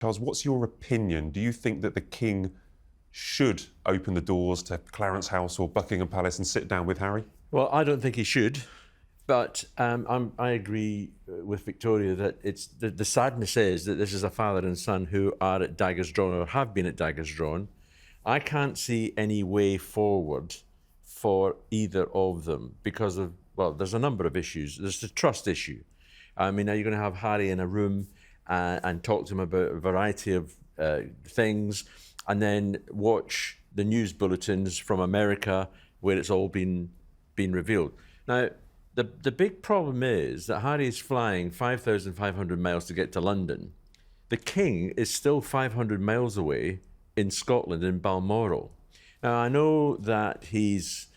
Charles, what's your opinion? Do you think that the King should open the doors to Clarence House or Buckingham Palace and sit down with Harry? Well, I don't think he should, but I agree with Victoria that it's the sadness is that this is a father and son who are at daggers drawn or have been at daggers drawn. I can't see any way forward for either of them because of, well, there's a number of issues. There's the trust issue. I mean, are you going to have Harry in a room and talk to him about a variety of things and then watch the news bulletins from America where it's all been revealed? Now, the big problem is that Harry is flying 5,500 miles to get to London. The King is still 500 miles away in Scotland, in Balmoral. Now, I know that he's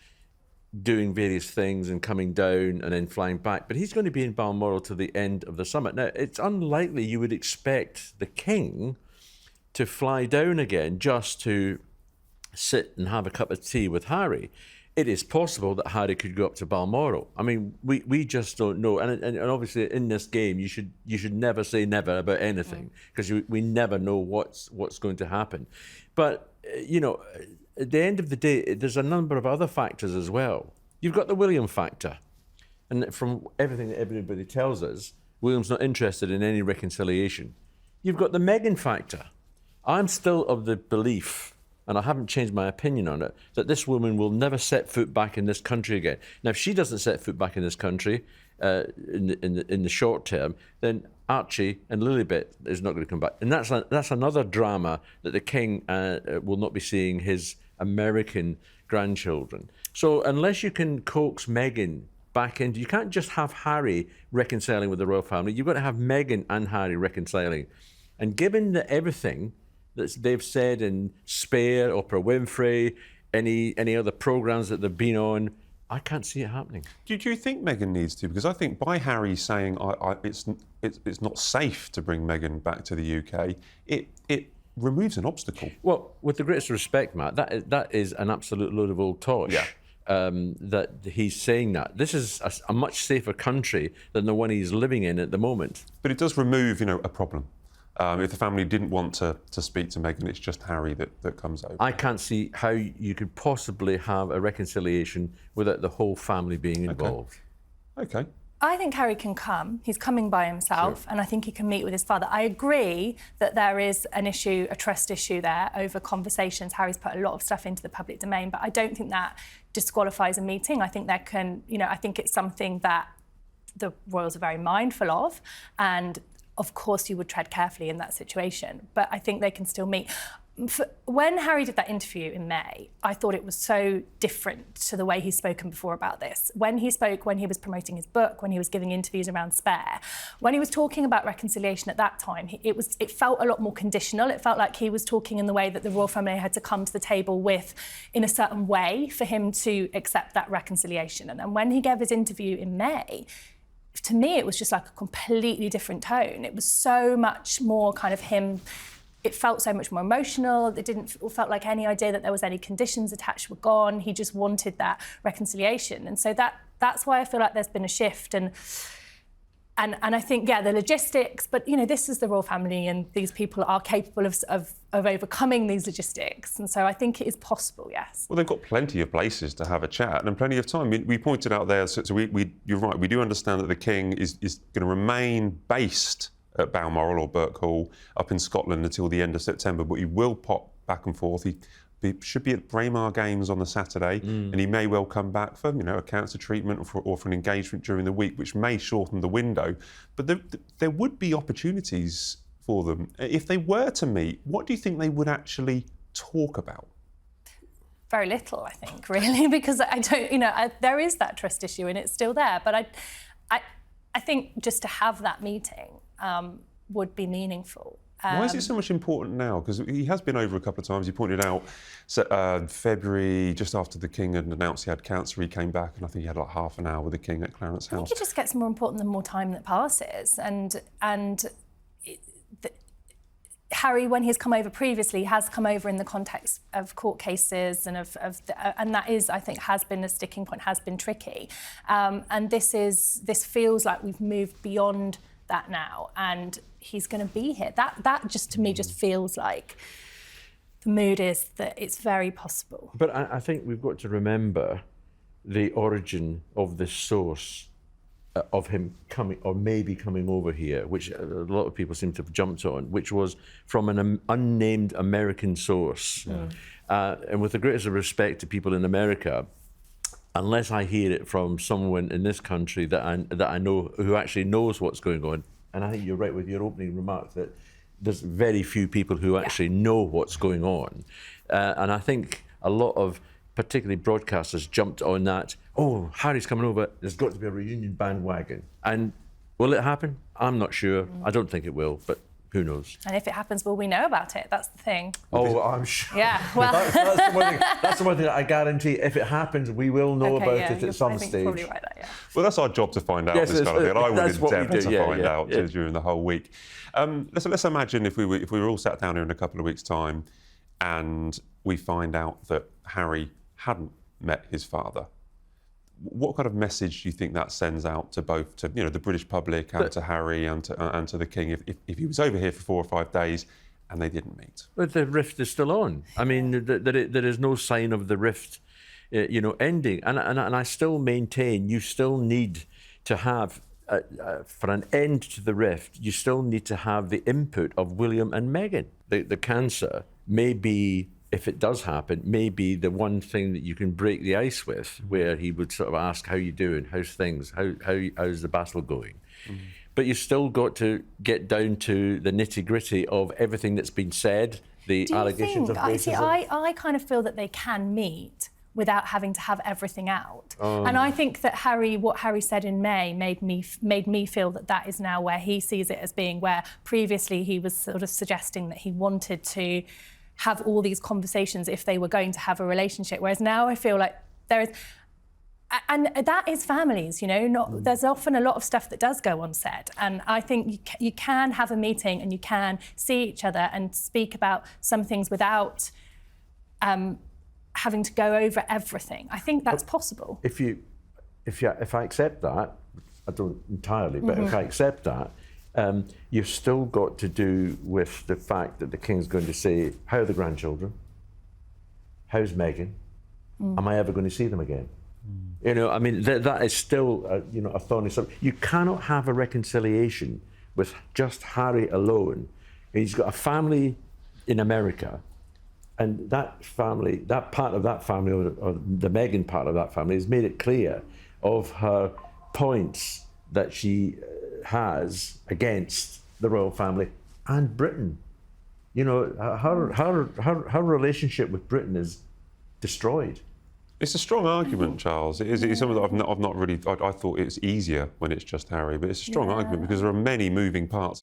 doing various things and coming down and then flying back, but he's going to be in Balmoral to the end of the summit. Now, it's unlikely you would expect the King to fly down again just to sit and have a cup of tea with Harry. It is possible that Harry could go up to Balmoral. I mean, we just don't know. And obviously in this game, you should never say never about anything because we never know what's going to happen. But, you know, at the end of the day, there's a number of other factors as well. You've got the William factor. And from everything that everybody tells us, William's not interested in any reconciliation. You've got the Meghan factor. I'm still of the belief, and I haven't changed my opinion on it, that this woman will never set foot back in this country again. Now, if she doesn't set foot back in this country in the short term, then Archie and Lilibet is not going to come back. And that's another drama that the King will not be seeing his American grandchildren. So unless you can coax Meghan back into, you can't just have Harry reconciling with the royal family. You've got to have Meghan and Harry reconciling. And given that everything that they've said in Spare, Oprah Winfrey, any other programmes that they've been on, I can't see it happening. Do you think Meghan needs to? Because I think by Harry saying it's not safe to bring Meghan back to the UK, it removes an obstacle. Well, with the greatest respect, Matt, that is an absolute load of old tosh. Yeah. That he's saying that. This is a much safer country than the one he's living in at the moment. But it does remove, a problem. If the family didn't want to speak to Meghan, it's just Harry that comes over. I can't see how you could possibly have a reconciliation without the whole family being involved. Okay. I think Harry can come. He's coming by himself, Sure. and I think he can meet with his father. I agree that there is an issue, a trust issue there over conversations. Harry's put a lot of stuff into the public domain, but I don't think that disqualifies a meeting. I think there can, I think it's something that the royals are very mindful of, and of course you would tread carefully in that situation, but I think they can still meet. When Harry did that interview in May, I thought it was so different to the way he's spoken before about this. When he spoke, when he was promoting his book, when he was giving interviews around Spare, when he was talking about reconciliation at that time, it felt a lot more conditional. It felt like he was talking in the way that the royal family had to come to the table with in a certain way for him to accept that reconciliation. And then when he gave his interview in May, to me, it was just like a completely different tone. It was so much more kind of him. It felt so much more emotional. It felt like any idea that there was any conditions attached were gone. He just wanted that reconciliation. And so that's why I feel like there's been a shift. And I think, the logistics, but, this is the royal family and these people are capable of overcoming these logistics. And so I think it is possible, yes. Well, they've got plenty of places to have a chat and plenty of time. We pointed out there, so you're right, we do understand that the King is going to remain based at Balmoral or Birk Hall up in Scotland until the end of September, but he will pop back and forth. He should be at Braemar Games on the Saturday, and he may well come back for, a cancer treatment or for an engagement during the week, which may shorten the window. But there would be opportunities for them. If they were to meet, what do you think they would actually talk about? Very little, I think, really, because I don't, there is that trust issue and it's still there. But I think just to have that meeting would be meaningful. Why is it so much important now? Because he has been over a couple of times. He pointed out February, just after the King had announced he had cancer, he came back and I think he had like half an hour with the King at Clarence House. I think it just gets more important the more time that passes. Harry, when he's come over previously, has come over in the context of court cases and and that is, I think, has been a sticking point, has been tricky. And this feels like we've moved beyond that now, and he's going to be here. That just to me just feels like the mood is that it's very possible. But I think we've got to remember the origin of the source of him coming, or maybe coming over here, which a lot of people seem to have jumped on, which was from an unnamed American source. And with the greatest of respect to people in America, unless I hear it from someone in this country that I know who actually knows what's going on, and I think you're right with your opening remark that there's very few people who actually know what's going on. And I think a lot of particularly broadcasters jumped on that, oh, Harry's coming over, there's got to be a reunion bandwagon. And will it happen? I'm not sure. I don't think it will, but who knows? And if it happens, will we know about it? That's the thing. Oh, I'm sure. Yeah, well... that's the one thing that I guarantee. If it happens, we will know about it at some stage. You're probably right there, yeah. Well, that's our job to find out this kind of thing. And I would endeavour to find out during the whole week. Let's imagine if we were all sat down here in a couple of weeks' time and we find out that Harry hadn't met his father. What kind of message do you think that sends out to both, to the British public and to Harry and to the King if he was over here for 4 or 5 days and they didn't meet? But the rift is still on. I mean, there is no sign of the rift, ending. And I still maintain you still need to have, for an end to the rift, you still need to have the input of William and Meghan. The cancer may be, if it does happen, may be the one thing that you can break the ice with, where he would sort of ask, how you doing? How's things? How's the battle going? But you still got to get down to the nitty-gritty of everything that's been said, the allegations of racism. I kind of feel that they can meet without having to have everything out. And I think that what Harry said in May made me feel that is now where he sees it as being, where previously he was sort of suggesting that he wanted to have all these conversations if they were going to have a relationship, whereas now I feel like there is, and that is families, there's often a lot of stuff that does go on set, and I think you can have a meeting and you can see each other and speak about some things without having to go over everything. I think that's possible. If I accept that, I don't entirely, but if I accept that, you've still got to do with the fact that the King's going to say, how are the grandchildren? How's Meghan? Am I ever going to see them again? I mean, that is still, a thorny subject. You cannot have a reconciliation with just Harry alone. He's got a family in America, and that part of that family, or the Meghan part of that family, has made it clear of her points that she has against the royal family and Britain. Her relationship with Britain is destroyed. It's a strong argument, Charles. It's something that I've not really. I thought it's easier when it's just Harry, but it's a strong argument because there are many moving parts.